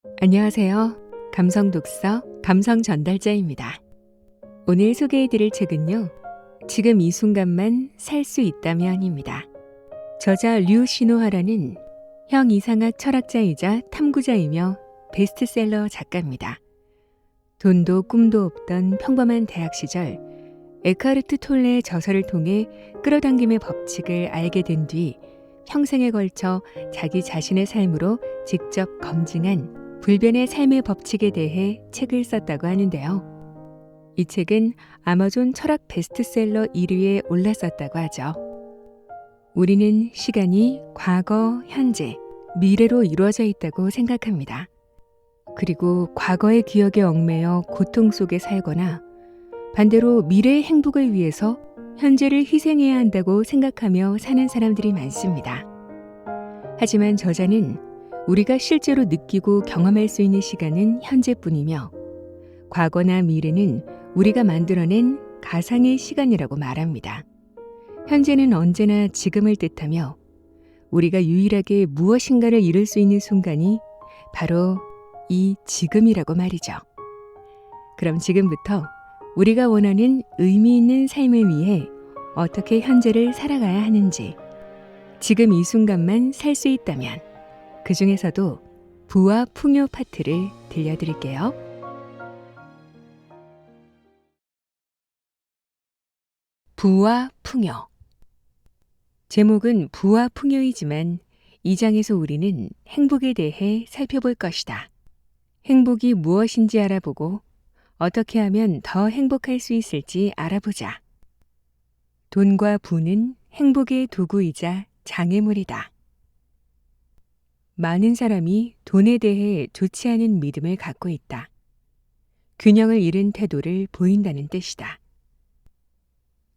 안녕하세요. 감성 독서, 감성 전달자입니다. 오늘 소개해드릴 책은요. 지금 이 순간만 살 수 있다면입니다. 저자 류 시노하라는 형이상학 철학자이자 탐구자이며 베스트셀러 작가입니다. 돈도 꿈도 없던 평범한 대학 시절 에카르트 톨레의 저서를 통해 끌어당김의 법칙을 알게 된 뒤 평생에 걸쳐 자기 자신의 삶으로 직접 검증한 불변의 삶의 법칙에 대해 책을 썼다고 하는데요. 이 책은 아마존 철학 베스트셀러 1위에 올랐었다고 하죠. 우리는 시간이 과거, 현재, 미래로 이루어져 있다고 생각합니다. 그리고 과거의 기억에 얽매여 고통 속에 살거나 반대로 미래의 행복을 위해서 현재를 희생해야 한다고 생각하며 사는 사람들이 많습니다. 하지만 저자는 우리가 실제로 느끼고 경험할 수 있는 시간은 현재뿐이며 과거나 미래는 우리가 만들어낸 가상의 시간이라고 말합니다. 현재는 언제나 지금을 뜻하며 우리가 유일하게 무엇인가를 이룰 수 있는 순간이 바로 이 지금이라고 말이죠. 그럼 지금부터 우리가 원하는 의미 있는 삶을 위해 어떻게 현재를 살아가야 하는지, 지금 이 순간만 살 수 있다면 그 중에서도 부와 풍요 파트를 들려드릴게요. 부와 풍요. 제목은 부와 풍요이지만 이 장에서 우리는 행복에 대해 살펴볼 것이다. 행복이 무엇인지 알아보고 어떻게 하면 더 행복할 수 있을지 알아보자. 돈과 부는 행복의 도구이자 장애물이다. 많은 사람이 돈에 대해 좋지 않은 믿음을 갖고 있다. 균형을 잃은 태도를 보인다는 뜻이다.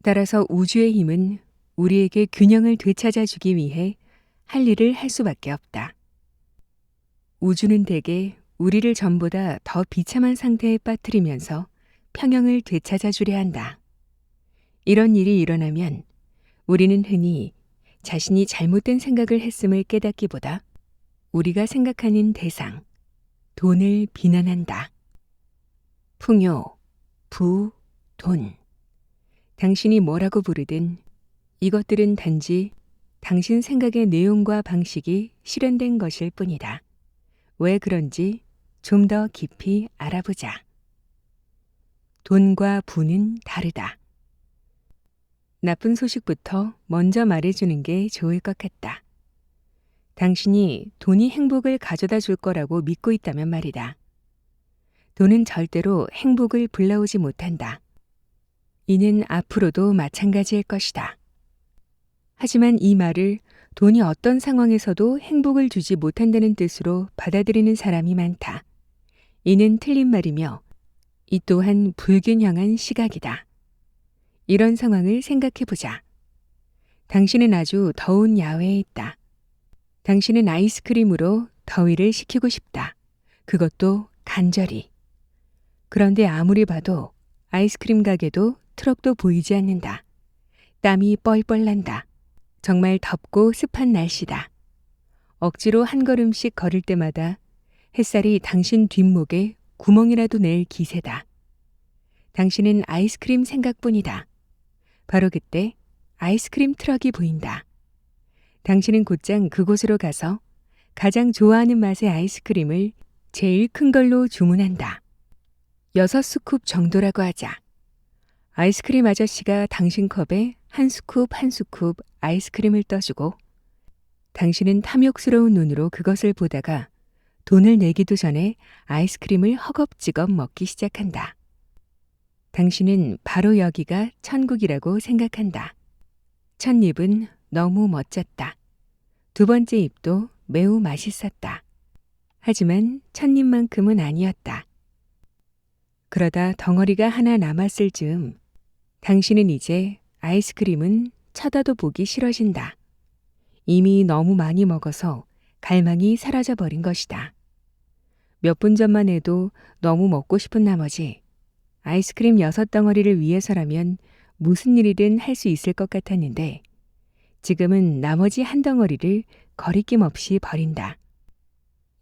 따라서 우주의 힘은 우리에게 균형을 되찾아 주기 위해 할 일을 할 수밖에 없다. 우주는 대개 우리를 전보다 더 비참한 상태에 빠뜨리면서 평형을 되찾아 주려 한다. 이런 일이 일어나면 우리는 흔히 자신이 잘못된 생각을 했음을 깨닫기보다 우리가 생각하는 대상, 돈을 비난한다. 풍요, 부, 돈. 당신이 뭐라고 부르든 이것들은 단지 당신 생각의 내용과 방식이 실현된 것일 뿐이다. 왜 그런지 좀 더 깊이 알아보자. 돈과 부는 다르다. 나쁜 소식부터 먼저 말해주는 게 좋을 것 같다. 당신이 돈이 행복을 가져다 줄 거라고 믿고 있다면 말이다. 돈은 절대로 행복을 불러오지 못한다. 이는 앞으로도 마찬가지일 것이다. 하지만 이 말을 돈이 어떤 상황에서도 행복을 주지 못한다는 뜻으로 받아들이는 사람이 많다. 이는 틀린 말이며 이 또한 불균형한 시각이다. 이런 상황을 생각해보자. 당신은 아주 더운 야외에 있다. 당신은 아이스크림으로 더위를 식히고 싶다. 그것도 간절히. 그런데 아무리 봐도 아이스크림 가게도 트럭도 보이지 않는다. 땀이 뻘뻘 난다. 정말 덥고 습한 날씨다. 억지로 한 걸음씩 걸을 때마다 햇살이 당신 뒷목에 구멍이라도 낼 기세다. 당신은 아이스크림 생각뿐이다. 바로 그때 아이스크림 트럭이 보인다. 당신은 곧장 그곳으로 가서 가장 좋아하는 맛의 아이스크림을 제일 큰 걸로 주문한다. 6스쿱 정도라고 하자. 아이스크림 아저씨가 당신 컵에 한 스쿱 한 스쿱 아이스크림을 떠주고 당신은 탐욕스러운 눈으로 그것을 보다가 돈을 내기도 전에 아이스크림을 허겁지겁 먹기 시작한다. 당신은 바로 여기가 천국이라고 생각한다. 첫 입은 너무 멋졌다. 두 번째 입도 매우 맛있었다. 하지만 첫 입만큼은 아니었다. 그러다 덩어리가 하나 남았을 즈음 당신은 이제 아이스크림은 쳐다도 보기 싫어진다. 이미 너무 많이 먹어서 갈망이 사라져버린 것이다. 몇 분 전만 해도 너무 먹고 싶은 나머지 아이스크림 6덩어리를 위해서라면 무슨 일이든 할 수 있을 것 같았는데 지금은 나머지 한 덩어리를 거리낌 없이 버린다.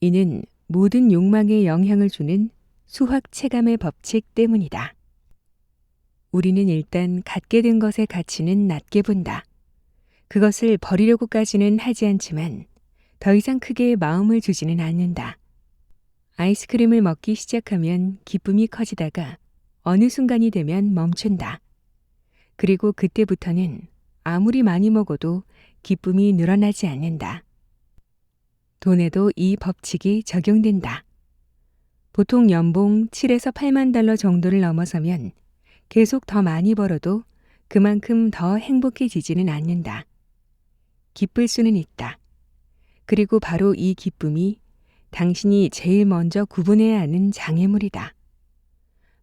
이는 모든 욕망에 영향을 주는 수학 체감의 법칙 때문이다. 우리는 일단 갖게 된 것의 가치는 낮게 본다. 그것을 버리려고까지는 하지 않지만 더 이상 크게 마음을 주지는 않는다. 아이스크림을 먹기 시작하면 기쁨이 커지다가 어느 순간이 되면 멈춘다. 그리고 그때부터는 아무리 많이 먹어도 기쁨이 늘어나지 않는다. 돈에도 이 법칙이 적용된다. 보통 연봉 7에서 8만 달러 정도를 넘어서면 계속 더 많이 벌어도 그만큼 더 행복해지지는 않는다. 기쁠 수는 있다. 그리고 바로 이 기쁨이 당신이 제일 먼저 구분해야 하는 장애물이다.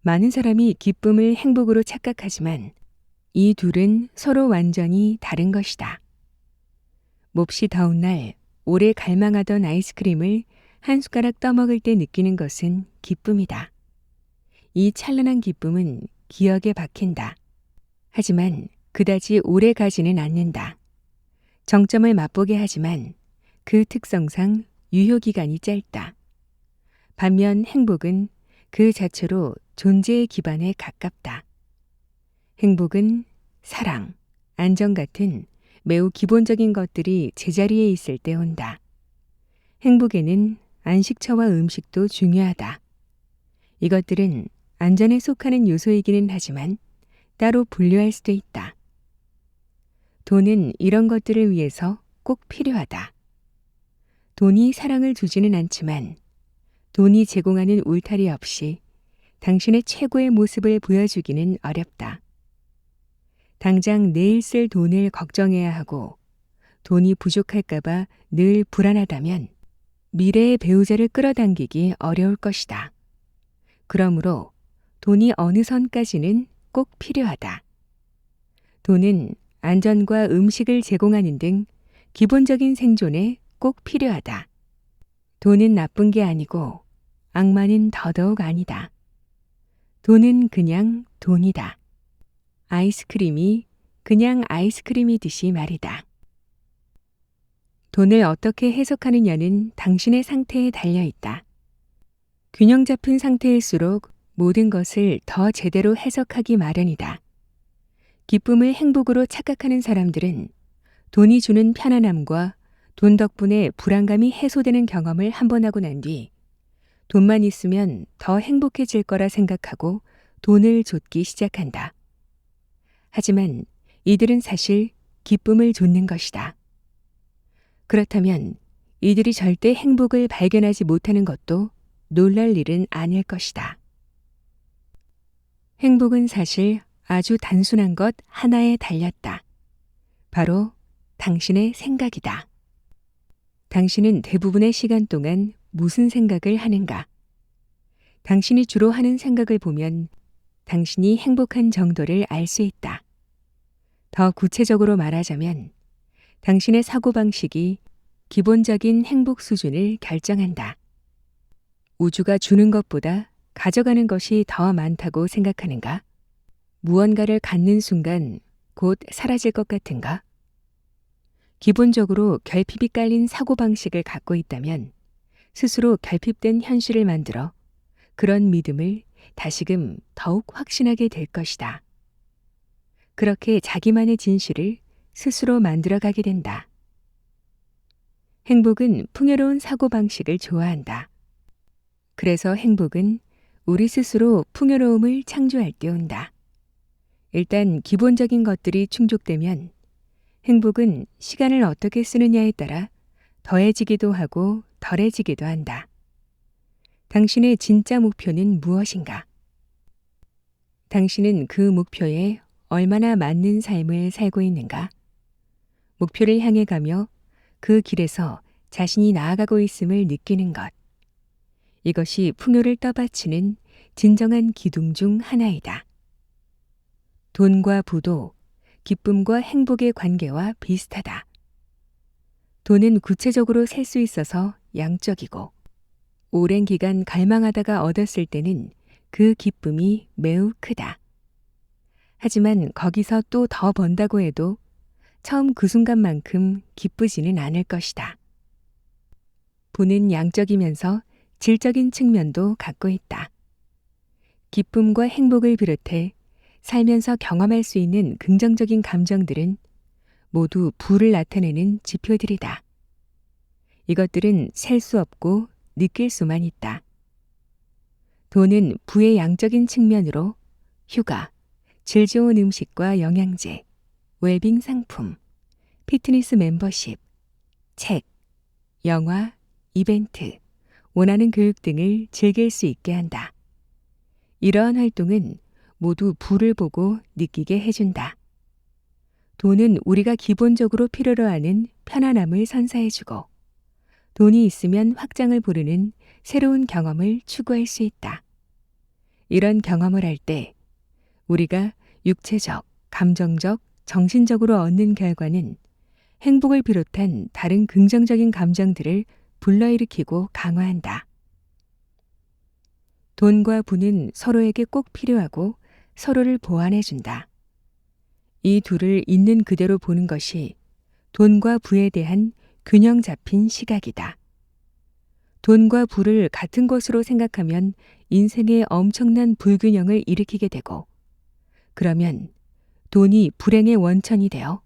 많은 사람이 기쁨을 행복으로 착각하지만 이 둘은 서로 완전히 다른 것이다. 몹시 더운 날 오래 갈망하던 아이스크림을 한 숟가락 떠먹을 때 느끼는 것은 기쁨이다. 이 찬란한 기쁨은 기억에 박힌다. 하지만 그다지 오래 가지는 않는다. 정점을 맛보게 하지만 그 특성상 유효기간이 짧다. 반면 행복은 그 자체로 존재의 기반에 가깝다. 행복은 사랑, 안정 같은 매우 기본적인 것들이 제자리에 있을 때 온다. 행복에는 안식처와 음식도 중요하다. 이것들은 안전에 속하는 요소이기는 하지만 따로 분류할 수도 있다. 돈은 이런 것들을 위해서 꼭 필요하다. 돈이 사랑을 주지는 않지만 돈이 제공하는 울타리 없이 당신의 최고의 모습을 보여주기는 어렵다. 당장 내일 쓸 돈을 걱정해야 하고 돈이 부족할까봐 늘 불안하다면 미래의 배우자를 끌어당기기 어려울 것이다. 그러므로 돈이 어느 선까지는 꼭 필요하다. 돈은 안전과 음식을 제공하는 등 기본적인 생존에 꼭 필요하다. 돈은 나쁜 게 아니고 악마는 더더욱 아니다. 돈은 그냥 돈이다. 아이스크림이 그냥 아이스크림이듯이 말이다. 돈을 어떻게 해석하느냐는 당신의 상태에 달려 있다. 균형 잡힌 상태일수록 모든 것을 더 제대로 해석하기 마련이다. 기쁨을 행복으로 착각하는 사람들은 돈이 주는 편안함과 돈 덕분에 불안감이 해소되는 경험을 한 번 하고 난 뒤 돈만 있으면 더 행복해질 거라 생각하고 돈을 좇기 시작한다. 하지만 이들은 사실 기쁨을 좇는 것이다. 그렇다면 이들이 절대 행복을 발견하지 못하는 것도 놀랄 일은 아닐 것이다. 행복은 사실 아주 단순한 것 하나에 달렸다. 바로 당신의 생각이다. 당신은 대부분의 시간 동안 무슨 생각을 하는가? 당신이 주로 하는 생각을 보면 당신이 행복한 정도를 알 수 있다. 더 구체적으로 말하자면 당신의 사고방식이 기본적인 행복 수준을 결정한다. 우주가 주는 것보다 가져가는 것이 더 많다고 생각하는가? 무언가를 갖는 순간 곧 사라질 것 같은가? 기본적으로 결핍이 깔린 사고방식을 갖고 있다면 스스로 결핍된 현실을 만들어 그런 믿음을 다시금 더욱 확신하게 될 것이다. 그렇게 자기만의 진실을 스스로 만들어가게 된다. 행복은 풍요로운 사고방식을 좋아한다. 그래서 행복은 우리 스스로 풍요로움을 창조할 때 온다. 일단 기본적인 것들이 충족되면 행복은 시간을 어떻게 쓰느냐에 따라 더해지기도 하고 덜해지기도 한다. 당신의 진짜 목표는 무엇인가? 당신은 그 목표에 얼마나 맞는 삶을 살고 있는가? 목표를 향해 가며 그 길에서 자신이 나아가고 있음을 느끼는 것. 이것이 풍요를 떠받치는 진정한 기둥 중 하나이다. 돈과 부도 기쁨과 행복의 관계와 비슷하다. 돈은 구체적으로 셀 수 있어서 양적이고 오랜 기간 갈망하다가 얻었을 때는 그 기쁨이 매우 크다. 하지만 거기서 또 더 번다고 해도 처음 그 순간만큼 기쁘지는 않을 것이다. 부는 양적이면서 질적인 측면도 갖고 있다. 기쁨과 행복을 비롯해 살면서 경험할 수 있는 긍정적인 감정들은 모두 부를 나타내는 지표들이다. 이것들은 셀 수 없고 느낄 수만 있다. 돈은 부의 양적인 측면으로 휴가, 질 좋은 음식과 영양제, 웰빙 상품, 피트니스 멤버십, 책, 영화, 이벤트, 원하는 교육 등을 즐길 수 있게 한다. 이러한 활동은 모두 부를 보고 느끼게 해준다. 돈은 우리가 기본적으로 필요로 하는 편안함을 선사해주고 돈이 있으면 확장을 부르는 새로운 경험을 추구할 수 있다. 이런 경험을 할 때 우리가 육체적, 감정적, 정신적으로 얻는 결과는 행복을 비롯한 다른 긍정적인 감정들을 불러일으키고 강화한다. 돈과 부는 서로에게 꼭 필요하고 서로를 보완해준다. 이 둘을 있는 그대로 보는 것이 돈과 부에 대한 균형 잡힌 시각이다. 돈과 부를 같은 것으로 생각하면 인생에 엄청난 불균형을 일으키게 되고, 그러면 돈이 불행의 원천이 되어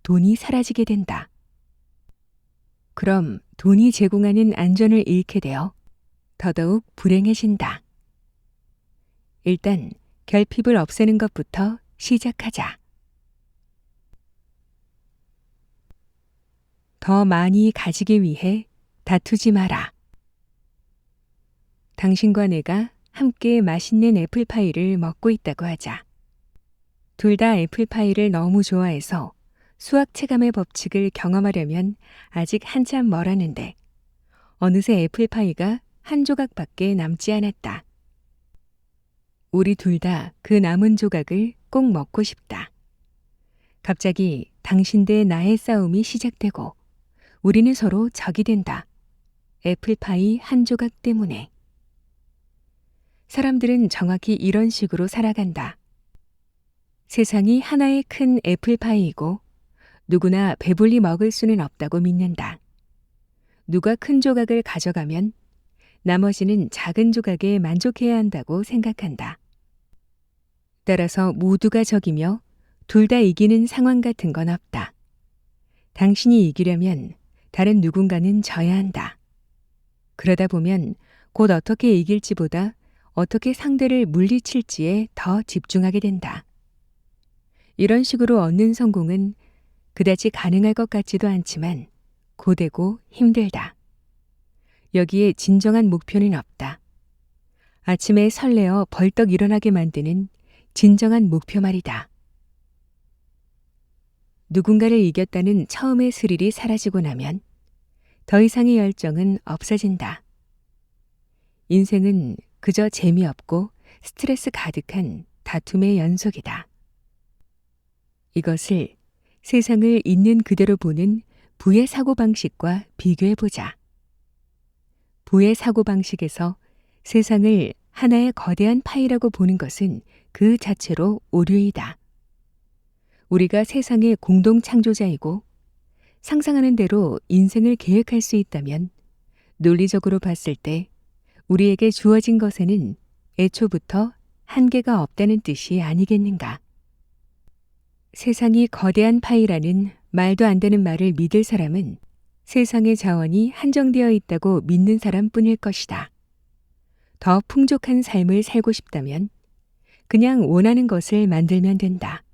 돈이 사라지게 된다. 그럼 돈이 제공하는 안전을 잃게 되어 더더욱 불행해진다. 일단 결핍을 없애는 것부터 시작하자. 더 많이 가지기 위해 다투지 마라. 당신과 내가 함께 맛있는 애플파이를 먹고 있다고 하자. 둘 다 애플파이를 너무 좋아해서 수학 체감의 법칙을 경험하려면 아직 한참 멀었는데 어느새 애플파이가 한 조각밖에 남지 않았다. 우리 둘 다 그 남은 조각을 꼭 먹고 싶다. 갑자기 당신 대 나의 싸움이 시작되고 우리는 서로 적이 된다. 애플파이 한 조각 때문에. 사람들은 정확히 이런 식으로 살아간다. 세상이 하나의 큰 애플파이이고 누구나 배불리 먹을 수는 없다고 믿는다. 누가 큰 조각을 가져가면 나머지는 작은 조각에 만족해야 한다고 생각한다. 따라서 모두가 적이며 둘 다 이기는 상황 같은 건 없다. 당신이 이기려면 다른 누군가는 져야 한다. 그러다 보면 곧 어떻게 이길지보다 어떻게 상대를 물리칠지에 더 집중하게 된다. 이런 식으로 얻는 성공은 그다지 가능할 것 같지도 않지만 고되고 힘들다. 여기에 진정한 목표는 없다. 아침에 설레어 벌떡 일어나게 만드는 진정한 목표 말이다. 누군가를 이겼다는 처음의 스릴이 사라지고 나면 더 이상의 열정은 없어진다. 인생은 그저 재미없고 스트레스 가득한 다툼의 연속이다. 이것을 세상을 있는 그대로 보는 부의 사고방식과 비교해보자. 부의 사고방식에서 세상을 하나의 거대한 파이라고 보는 것은 그 자체로 오류이다. 우리가 세상의 공동 창조자이고 상상하는 대로 인생을 계획할 수 있다면 논리적으로 봤을 때 우리에게 주어진 것에는 애초부터 한계가 없다는 뜻이 아니겠는가. 세상이 거대한 파이라는 말도 안 되는 말을 믿을 사람은 세상의 자원이 한정되어 있다고 믿는 사람뿐일 것이다. 더 풍족한 삶을 살고 싶다면 그냥 원하는 것을 만들면 된다.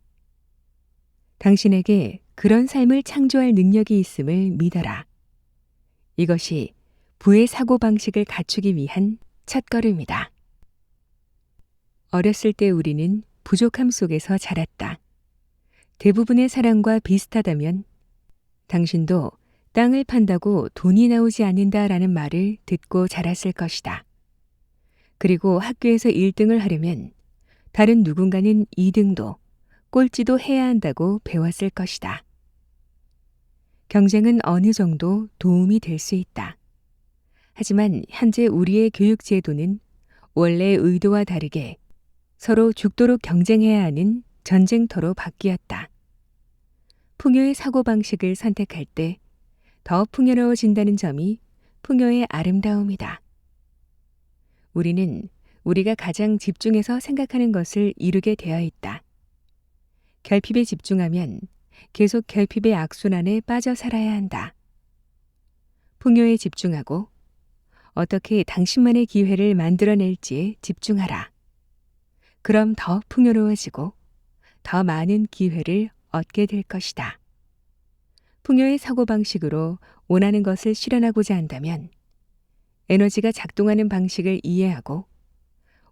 당신에게 그런 삶을 창조할 능력이 있음을 믿어라. 이것이 부의 사고방식을 갖추기 위한 첫걸음이다. 어렸을 때 우리는 부족함 속에서 자랐다. 대부분의 사람과 비슷하다면 당신도 땅을 판다고 돈이 나오지 않는다라는 말을 듣고 자랐을 것이다. 그리고 학교에서 1등을 하려면 다른 누군가는 2등도 꼴찌도 해야 한다고 배웠을 것이다. 경쟁은 어느 정도 도움이 될 수 있다. 하지만 현재 우리의 교육 제도는 원래의 의도와 다르게 서로 죽도록 경쟁해야 하는 전쟁터로 바뀌었다. 풍요의 사고방식을 선택할 때 더 풍요로워진다는 점이 풍요의 아름다움이다. 우리는 우리가 가장 집중해서 생각하는 것을 이루게 되어 있다. 결핍에 집중하면 계속 결핍의 악순환에 빠져 살아야 한다. 풍요에 집중하고 어떻게 당신만의 기회를 만들어낼지에 집중하라. 그럼 더 풍요로워지고 더 많은 기회를 얻게 될 것이다. 풍요의 사고방식으로 원하는 것을 실현하고자 한다면 에너지가 작동하는 방식을 이해하고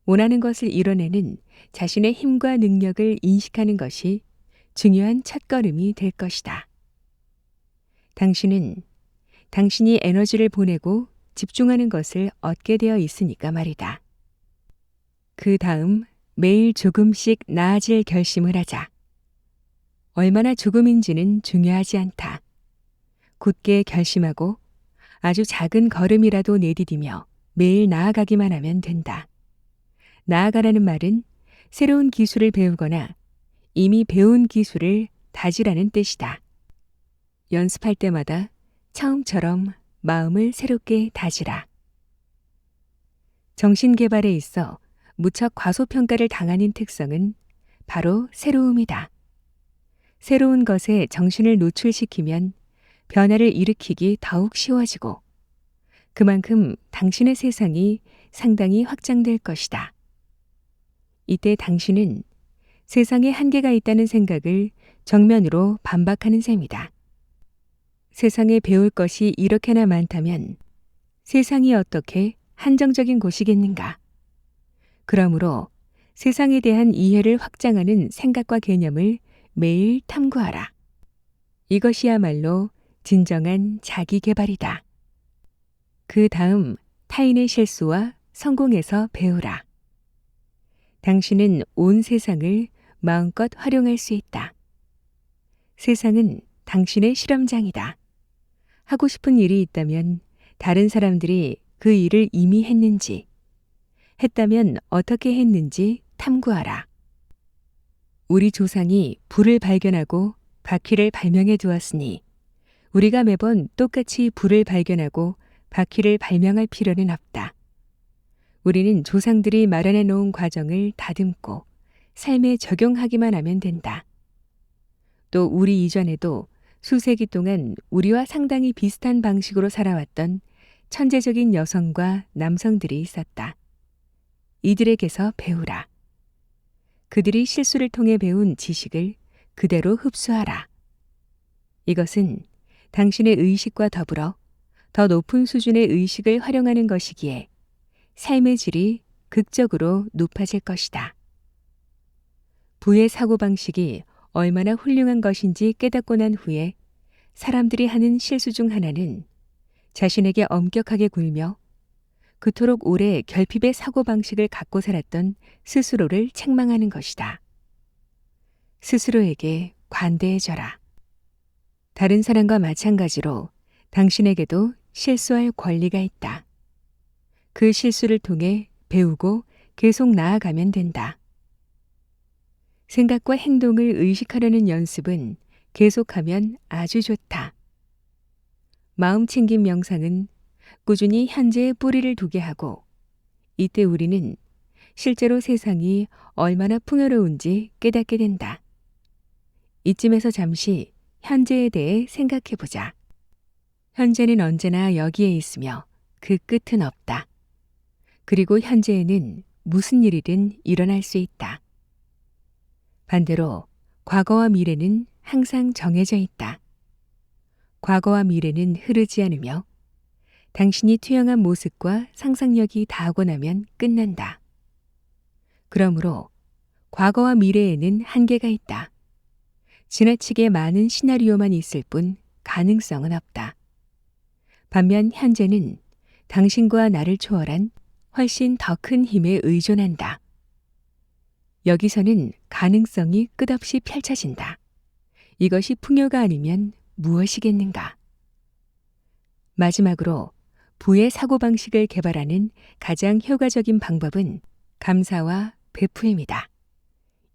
원하는 것을 이뤄내는 자신의 힘과 능력을 인식하는 것이 중요한 첫걸음이 될 것이다. 당신은 당신이 에너지를 보내고 집중하는 것을 얻게 되어 있으니까 말이다. 그 다음 매일 조금씩 나아질 결심을 하자. 얼마나 조금인지는 중요하지 않다. 굳게 결심하고 아주 작은 걸음이라도 내디디며 매일 나아가기만 하면 된다. 나아가라는 말은 새로운 기술을 배우거나 이미 배운 기술을 다지라는 뜻이다. 연습할 때마다 처음처럼 마음을 새롭게 다지라. 정신개발에 있어 무척 과소평가를 당하는 특성은 바로 새로움이다. 새로운 것에 정신을 노출시키면 변화를 일으키기 더욱 쉬워지고 그만큼 당신의 세상이 상당히 확장될 것이다. 이때 당신은 세상에 한계가 있다는 생각을 정면으로 반박하는 셈이다. 세상에 배울 것이 이렇게나 많다면 세상이 어떻게 한정적인 곳이겠는가? 그러므로 세상에 대한 이해를 확장하는 생각과 개념을 매일 탐구하라. 이것이야말로 진정한 자기 개발이다. 그 다음 타인의 실수와 성공에서 배우라. 당신은 온 세상을 마음껏 활용할 수 있다. 세상은 당신의 실험장이다. 하고 싶은 일이 있다면 다른 사람들이 그 일을 이미 했는지, 했다면 어떻게 했는지 탐구하라. 우리 조상이 불을 발견하고 바퀴를 발명해 두었으니 우리가 매번 똑같이 불을 발견하고 바퀴를 발명할 필요는 없다. 우리는 조상들이 마련해 놓은 과정을 다듬고 삶에 적용하기만 하면 된다. 또 우리 이전에도 수세기 동안 우리와 상당히 비슷한 방식으로 살아왔던 천재적인 여성과 남성들이 있었다. 이들에게서 배우라. 그들이 실수를 통해 배운 지식을 그대로 흡수하라. 이것은 당신의 의식과 더불어 더 높은 수준의 의식을 활용하는 것이기에 삶의 질이 극적으로 높아질 것이다. 부의 사고방식이 얼마나 훌륭한 것인지 깨닫고 난 후에 사람들이 하는 실수 중 하나는 자신에게 엄격하게 굴며 그토록 오래 결핍의 사고방식을 갖고 살았던 스스로를 책망하는 것이다. 스스로에게 관대해져라. 다른 사람과 마찬가지로 당신에게도 실수할 권리가 있다. 그 실수를 통해 배우고 계속 나아가면 된다. 생각과 행동을 의식하려는 연습은 계속하면 아주 좋다. 마음 챙김 명상은 꾸준히 현재의 뿌리를 두게 하고 이때 우리는 실제로 세상이 얼마나 풍요로운지 깨닫게 된다. 이쯤에서 잠시 현재에 대해 생각해 보자. 현재는 언제나 여기에 있으며 그 끝은 없다. 그리고 현재에는 무슨 일이든 일어날 수 있다. 반대로 과거와 미래는 항상 정해져 있다. 과거와 미래는 흐르지 않으며 당신이 투영한 모습과 상상력이 닿고 나면 끝난다. 그러므로 과거와 미래에는 한계가 있다. 지나치게 많은 시나리오만 있을 뿐 가능성은 없다. 반면 현재는 당신과 나를 초월한 훨씬 더 큰 힘에 의존한다. 여기서는 가능성이 끝없이 펼쳐진다. 이것이 풍요가 아니면 무엇이겠는가? 마지막으로 부의 사고방식을 개발하는 가장 효과적인 방법은 감사와 베푸임이다.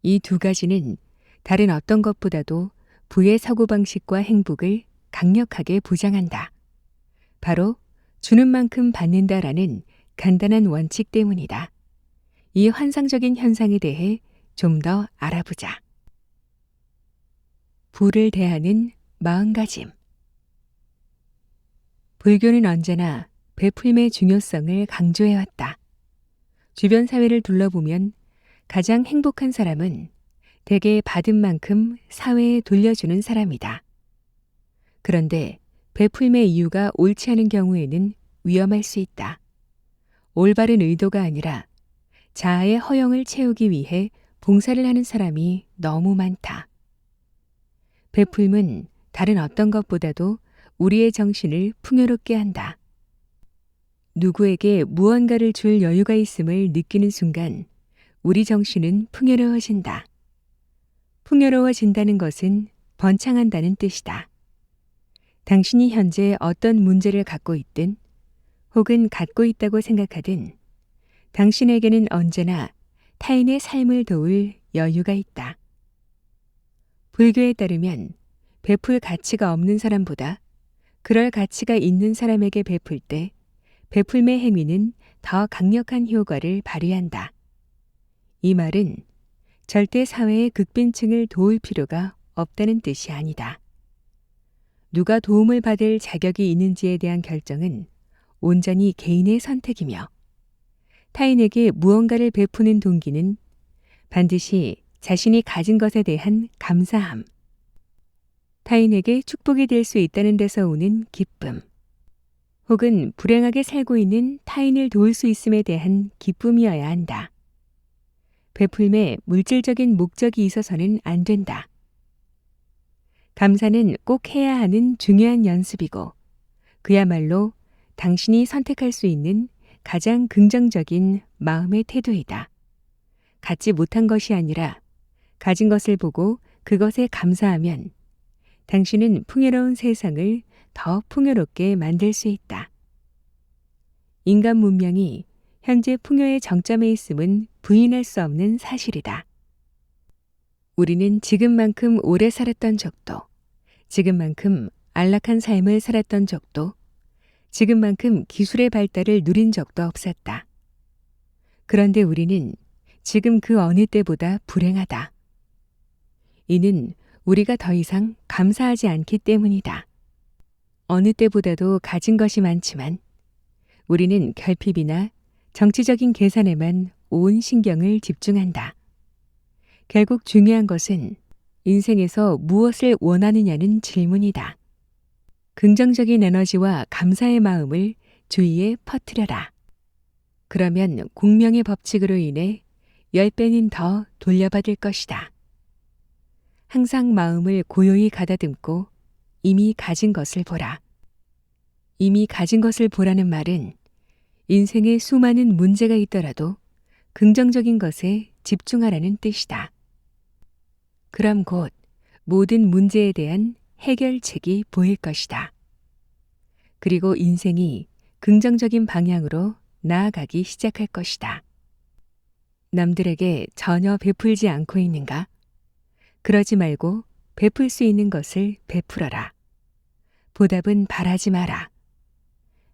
이 두 가지는 다른 어떤 것보다도 부의 사고방식과 행복을 강력하게 보장한다. 바로 주는 만큼 받는다라는 간단한 원칙 때문이다. 이 환상적인 현상에 대해 좀 더 알아보자. 부를 대하는 마음가짐. 불교는 언제나 베풀림의 중요성을 강조해왔다. 주변 사회를 둘러보면 가장 행복한 사람은 대개 받은 만큼 사회에 돌려주는 사람이다. 그런데 베풀림의 이유가 옳지 않은 경우에는 위험할 수 있다. 올바른 의도가 아니라 자아의 허영을 채우기 위해 봉사를 하는 사람이 너무 많다. 베풀림은 다른 어떤 것보다도 우리의 정신을 풍요롭게 한다. 누구에게 무언가를 줄 여유가 있음을 느끼는 순간 우리 정신은 풍요로워진다. 풍요로워진다는 것은 번창한다는 뜻이다. 당신이 현재 어떤 문제를 갖고 있든 혹은 갖고 있다고 생각하든 당신에게는 언제나 타인의 삶을 도울 여유가 있다. 불교에 따르면 베풀 가치가 없는 사람보다 그럴 가치가 있는 사람에게 베풀 때 베풀매 행위는 더 강력한 효과를 발휘한다. 이 말은 절대 사회의 극빈층을 도울 필요가 없다는 뜻이 아니다. 누가 도움을 받을 자격이 있는지에 대한 결정은 온전히 개인의 선택이며 타인에게 무언가를 베푸는 동기는 반드시 자신이 가진 것에 대한 감사함, 타인에게 축복이 될 수 있다는 데서 오는 기쁨, 혹은 불행하게 살고 있는 타인을 도울 수 있음에 대한 기쁨이어야 한다. 베풀매 물질적인 목적이 있어서는 안 된다. 감사는 꼭 해야 하는 중요한 연습이고 그야말로 당신이 선택할 수 있는 가장 긍정적인 마음의 태도이다. 갖지 못한 것이 아니라 가진 것을 보고 그것에 감사하면 당신은 풍요로운 세상을 더 풍요롭게 만들 수 있다. 인간 문명이 현재 풍요의 정점에 있음은 부인할 수 없는 사실이다. 우리는 지금만큼 오래 살았던 적도, 지금만큼 안락한 삶을 살았던 적도, 지금만큼 기술의 발달을 누린 적도 없었다. 그런데 우리는 지금 그 어느 때보다 불행하다. 이는 우리가 더 이상 감사하지 않기 때문이다. 어느 때보다도 가진 것이 많지만 우리는 결핍이나 정치적인 계산에만 온 신경을 집중한다. 결국 중요한 것은 인생에서 무엇을 원하느냐는 질문이다. 긍정적인 에너지와 감사의 마음을 주위에 퍼뜨려라. 그러면 공명의 법칙으로 인해 10배는 더 돌려받을 것이다. 항상 마음을 고요히 가다듬고 이미 가진 것을 보라. 이미 가진 것을 보라는 말은 인생에 수많은 문제가 있더라도 긍정적인 것에 집중하라는 뜻이다. 그럼 곧 모든 문제에 대한 해결책이 보일 것이다. 그리고 인생이 긍정적인 방향으로 나아가기 시작할 것이다. 남들에게 전혀 베풀지 않고 있는가? 그러지 말고 베풀 수 있는 것을 베풀어라. 보답은 바라지 마라.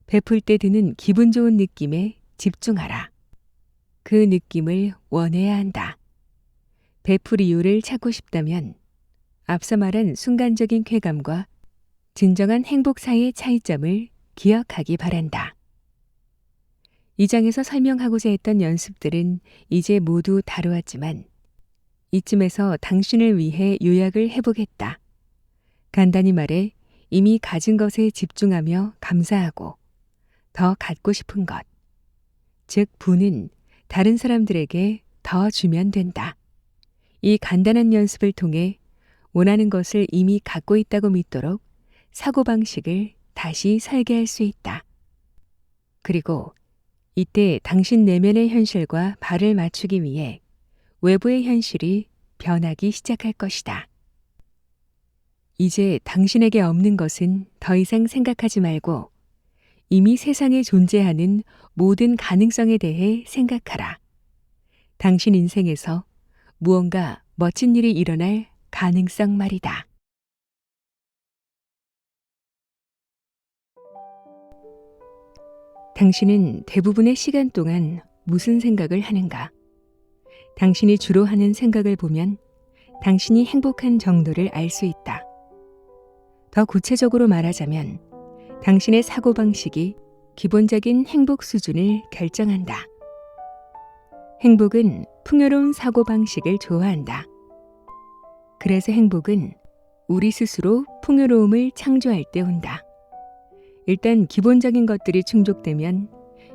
베풀 때 드는 기분 좋은 느낌에 집중하라. 그 느낌을 원해야 한다. 베풀 이유를 찾고 싶다면 앞서 말한 순간적인 쾌감과 진정한 행복 사이의 차이점을 기억하기 바란다. 이 장에서 설명하고자 했던 연습들은 이제 모두 다루었지만 이쯤에서 당신을 위해 요약을 해보겠다. 간단히 말해 이미 가진 것에 집중하며 감사하고 더 갖고 싶은 것, 즉 부는 다른 사람들에게 더 주면 된다. 이 간단한 연습을 통해 원하는 것을 이미 갖고 있다고 믿도록 사고방식을 다시 설계할 수 있다. 그리고 이때 당신 내면의 현실과 발을 맞추기 위해 외부의 현실이 변하기 시작할 것이다. 이제 당신에게 없는 것은 더 이상 생각하지 말고 이미 세상에 존재하는 모든 가능성에 대해 생각하라. 당신 인생에서 무언가 멋진 일이 일어날 가능성 말이다. 당신은 대부분의 시간 동안 무슨 생각을 하는가? 당신이 주로 하는 생각을 보면 당신이 행복한 정도를 알 수 있다. 더 구체적으로 말하자면 당신의 사고방식이 기본적인 행복 수준을 결정한다. 행복은 풍요로운 사고방식을 좋아한다. 그래서 행복은 우리 스스로 풍요로움을 창조할 때 온다. 일단 기본적인 것들이 충족되면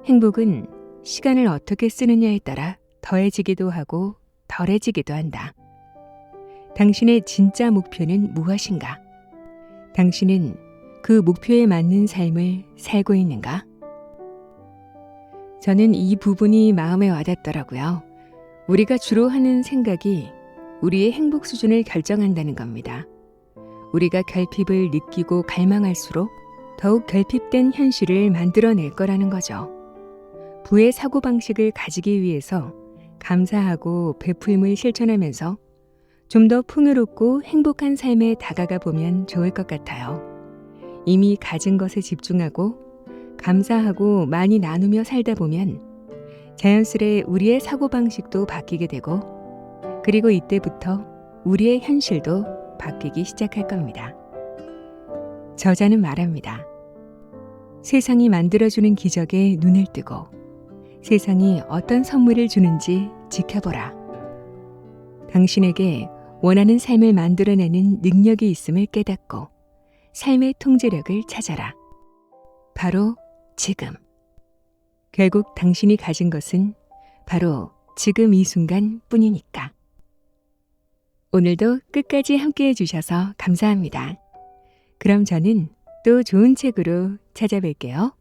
행복은 시간을 어떻게 쓰느냐에 따라 더해지기도 하고 덜해지기도 한다. 당신의 진짜 목표는 무엇인가? 당신은 그 목표에 맞는 삶을 살고 있는가? 저는 이 부분이 마음에 와닿더라고요. 우리가 주로 하는 생각이 우리의 행복 수준을 결정한다는 겁니다. 우리가 결핍을 느끼고 갈망할수록 더욱 결핍된 현실을 만들어낼 거라는 거죠. 부의 사고방식을 가지기 위해서 감사하고 베풀림을 실천하면서 좀 더 풍요롭고 행복한 삶에 다가가 보면 좋을 것 같아요. 이미 가진 것에 집중하고 감사하고 많이 나누며 살다 보면 자연스레 우리의 사고방식도 바뀌게 되고 그리고 이때부터 우리의 현실도 바뀌기 시작할 겁니다. 저자는 말합니다. 세상이 만들어주는 기적에 눈을 뜨고 세상이 어떤 선물을 주는지 지켜보라. 당신에게 원하는 삶을 만들어내는 능력이 있음을 깨닫고 삶의 통제력을 찾아라. 바로 지금. 결국 당신이 가진 것은 바로 지금 이 순간 뿐이니까. 오늘도 끝까지 함께해 주셔서 감사합니다. 그럼 저는 또 좋은 책으로 찾아뵐게요.